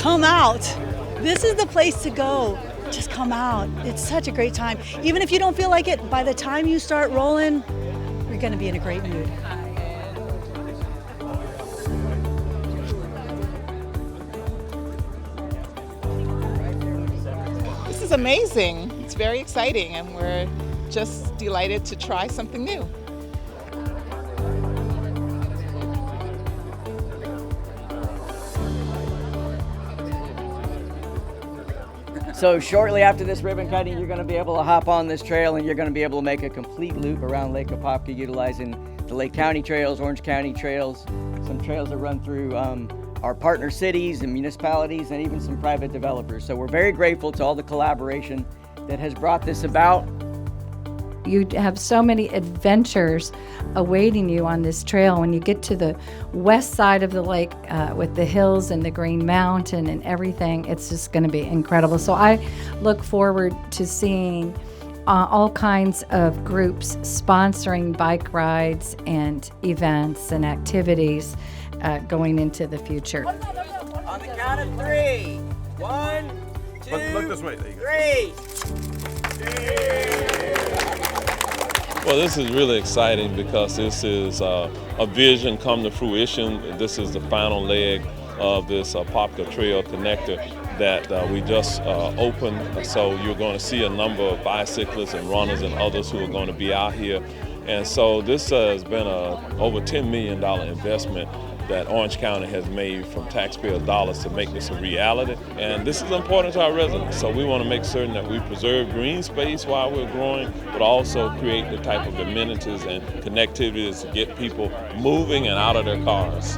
come out. This is the place to go. Just come out. It's such a great time. Even if you don't feel like it, by the time you start rolling, you're going to be in a great mood. This is amazing. It's very exciting, and we're just delighted to try something new. So shortly after this ribbon cutting, you're going to be able to hop on this trail and you're going to be able to make a complete loop around Lake Apopka utilizing the Lake County trails, Orange County trails, some trails that run through our partner cities and municipalities and even some private developers. So we're very grateful to all the collaboration that has brought this about. You have so many adventures awaiting you on this trail. When you get to the west side of the lake with the hills and the Green Mountain and everything, it's just going to be incredible. So I look forward to seeing all kinds of groups sponsoring bike rides and events and activities going into the future. On the count of three. 1, 2, look this way. There you go. 3. Well, this is really exciting because this is a vision come to fruition. This is the final leg of this Apopka Trail connector that we just opened. So you're going to see a number of bicyclists and runners and others who are going to be out here. And so this has been a over $10 million investment that Orange County has made from taxpayer dollars to make this a reality. And this is important to our residents. So we want to make certain that we preserve green space while we're growing, but also create the type of amenities and connectivities to get people moving and out of their cars.